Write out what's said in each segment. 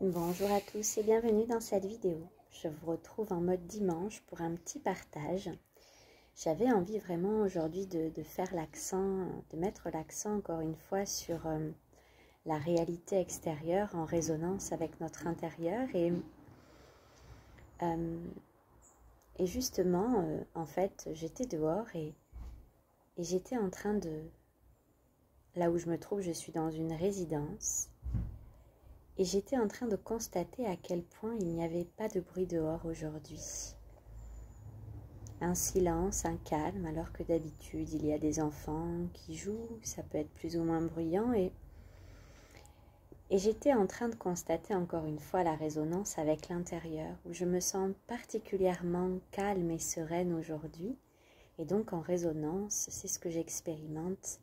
Bonjour à tous et bienvenue dans cette vidéo. Je vous retrouve en mode dimanche pour un petit partage. J'avais envie vraiment aujourd'hui de faire l'accent, de mettre l'accent encore une fois sur la réalité extérieure en résonance avec notre intérieur et justement, en fait, j'étais dehors et j'étais en train de... Là où je me trouve, je suis dans une résidence. Et j'étais en train de constater à quel point il n'y avait pas de bruit dehors aujourd'hui. Un silence, un calme, alors que d'habitude il y a des enfants qui jouent, ça peut être plus ou moins bruyant. Et j'étais en train de constater encore une fois la résonance avec l'intérieur, où je me sens particulièrement calme et sereine aujourd'hui. Et donc en résonance, c'est ce que j'expérimente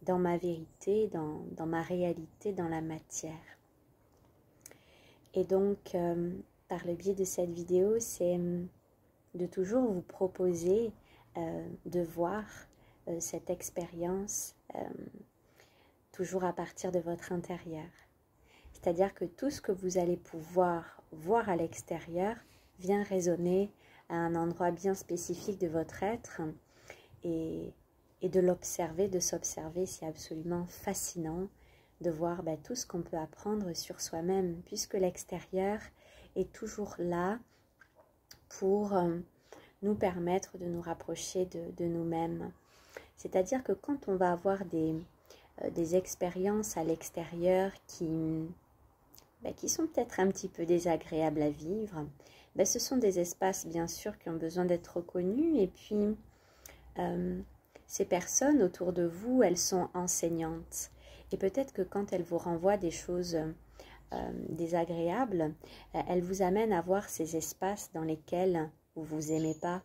dans ma vérité, dans ma réalité, dans la matière. Et donc, par le biais de cette vidéo, c'est de toujours vous proposer de voir cette expérience toujours à partir de votre intérieur. C'est-à-dire que tout ce que vous allez pouvoir voir à l'extérieur vient résonner à un endroit bien spécifique de votre être et de l'observer, de s'observer, c'est absolument fascinant de voir tout ce qu'on peut apprendre sur soi-même, puisque l'extérieur est toujours là pour nous permettre de nous rapprocher de nous-mêmes. C'est-à-dire que quand on va avoir des expériences à l'extérieur qui sont peut-être un petit peu désagréables à vivre, ce sont des espaces bien sûr qui ont besoin d'être reconnus et puis ces personnes autour de vous, elles sont enseignantes. Et peut-être que quand elles vous renvoient des choses désagréables, elles vous amènent à voir ces espaces dans lesquels vous ne vous aimez pas,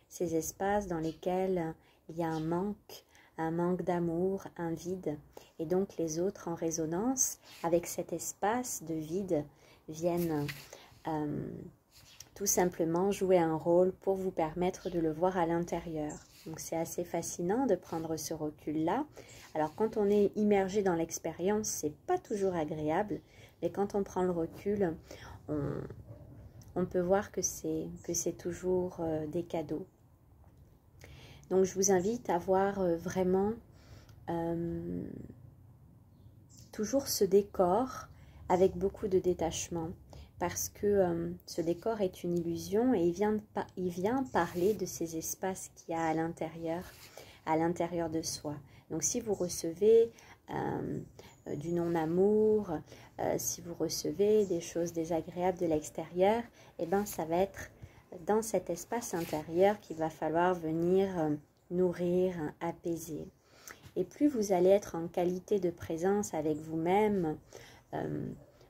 ces espaces dans lesquels il y a un manque d'amour, un vide. Et donc les autres en résonance avec cet espace de vide viennent tout simplement jouer un rôle pour vous permettre de le voir à l'intérieur. Donc c'est assez fascinant de prendre ce recul-là. Alors quand on est immergé dans l'expérience, c'est pas toujours agréable, mais quand on prend le recul, on peut voir que c'est toujours des cadeaux. Donc je vous invite à voir vraiment toujours ce décor avec beaucoup de détachement. Parce que ce décor est une illusion et il vient parler de ces espaces qu'il y a à l'intérieur de soi. Donc si vous recevez du non-amour, si vous recevez des choses désagréables de l'extérieur, ça va être dans cet espace intérieur qu'il va falloir venir nourrir, apaiser. Et plus vous allez être en qualité de présence avec vous-même,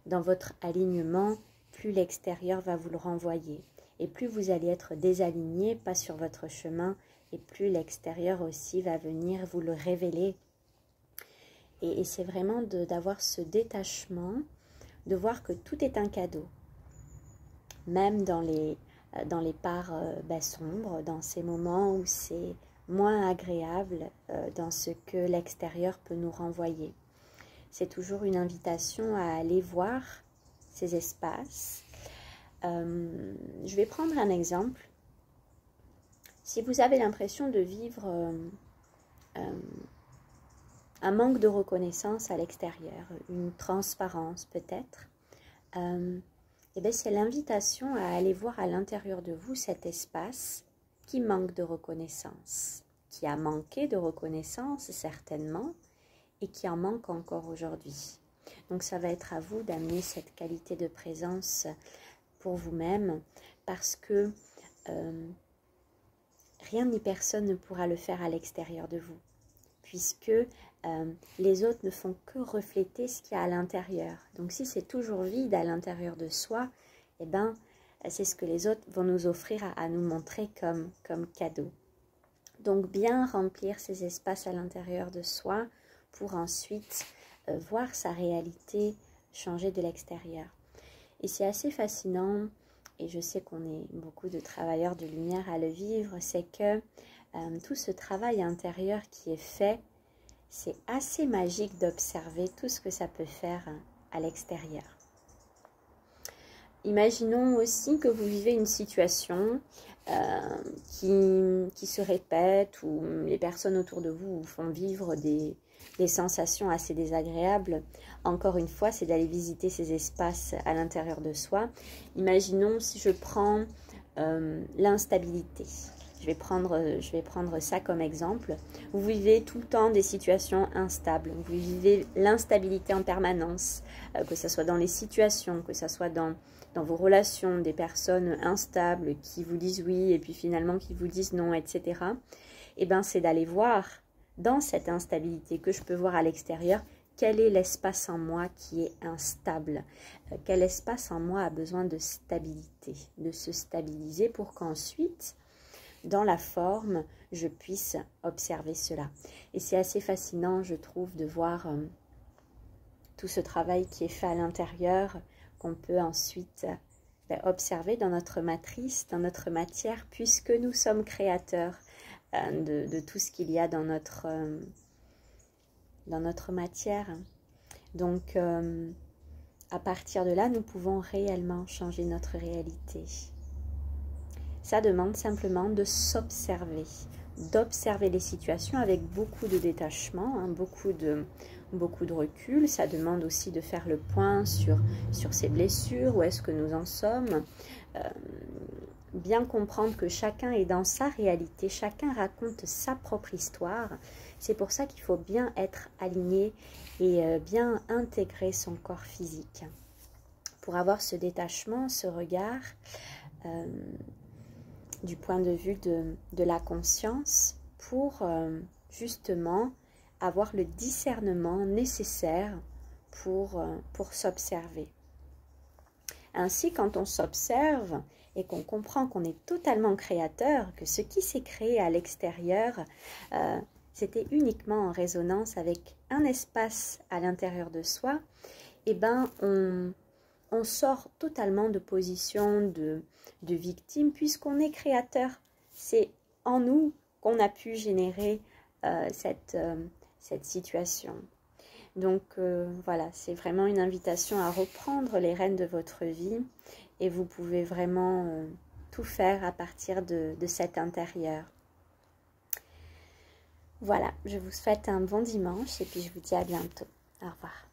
dans votre alignement, plus l'extérieur va vous le renvoyer. Et plus vous allez être désaligné, pas sur votre chemin, et plus l'extérieur aussi va venir vous le révéler. Et c'est vraiment d'avoir ce détachement, de voir que tout est un cadeau. Même dans les parts sombres, dans ces moments où c'est moins agréable, dans ce que l'extérieur peut nous renvoyer. C'est toujours une invitation à aller voir ces espaces. Je vais prendre un exemple. Si vous avez l'impression de vivre un manque de reconnaissance à l'extérieur, une transparence peut-être, c'est l'invitation à aller voir à l'intérieur de vous cet espace qui manque de reconnaissance, qui a manqué de reconnaissance certainement, et qui en manque encore aujourd'hui. Donc ça va être à vous d'amener cette qualité de présence pour vous-même parce que rien ni personne ne pourra le faire à l'extérieur de vous puisque les autres ne font que refléter ce qu'il y a à l'intérieur. Donc si c'est toujours vide à l'intérieur de soi, c'est ce que les autres vont nous offrir à nous montrer comme cadeau. Donc bien remplir ces espaces à l'intérieur de soi pour ensuite voir sa réalité changer de l'extérieur. Et c'est assez fascinant, et je sais qu'on est beaucoup de travailleurs de lumière à le vivre, c'est que tout ce travail intérieur qui est fait, c'est assez magique d'observer tout ce que ça peut faire à l'extérieur. Imaginons aussi que vous vivez une situation qui se répète, où les personnes autour de vous vous font vivre des sensations assez désagréables. Encore une fois, c'est d'aller visiter ces espaces à l'intérieur de soi. Imaginons si je prends l'instabilité. Je vais prendre ça comme exemple. Vous vivez tout le temps des situations instables. Vous vivez l'instabilité en permanence, que ce soit dans les situations, que ce soit dans vos relations, des personnes instables qui vous disent oui et puis finalement qui vous disent non, etc. Et bien, c'est d'aller voir dans cette instabilité que je peux voir à l'extérieur, quel est l'espace en moi qui est instable, quel espace en moi a besoin de stabilité, de se stabiliser pour qu'ensuite, dans la forme, je puisse observer cela. Et c'est assez fascinant, je trouve, de voir tout ce travail qui est fait à l'intérieur, qu'on peut ensuite observer dans notre matrice, dans notre matière, puisque nous sommes créateurs de tout ce qu'il y a dans notre matière. Donc, à partir de là, nous pouvons réellement changer notre réalité. Ça demande simplement de s'observer, d'observer les situations avec beaucoup de détachement, hein, beaucoup de recul. Ça demande aussi de faire le point sur ces blessures, où est-ce que nous en sommes. Bien comprendre que chacun est dans sa réalité, chacun raconte sa propre histoire. C'est pour ça qu'il faut bien être aligné et bien intégrer son corps physique. Pour avoir ce détachement, ce regard, du point de vue de la conscience, pour justement avoir le discernement nécessaire pour s'observer. Ainsi, quand on s'observe et qu'on comprend qu'on est totalement créateur, que ce qui s'est créé à l'extérieur, c'était uniquement en résonance avec un espace à l'intérieur de soi, et ben on sort totalement de position de victime, puisqu'on est créateur. C'est en nous qu'on a pu générer cette situation. Donc voilà, c'est vraiment une invitation à reprendre les rênes de votre vie, et vous pouvez vraiment tout faire à partir de cet intérieur. Voilà, je vous souhaite un bon dimanche et puis je vous dis à bientôt. Au revoir.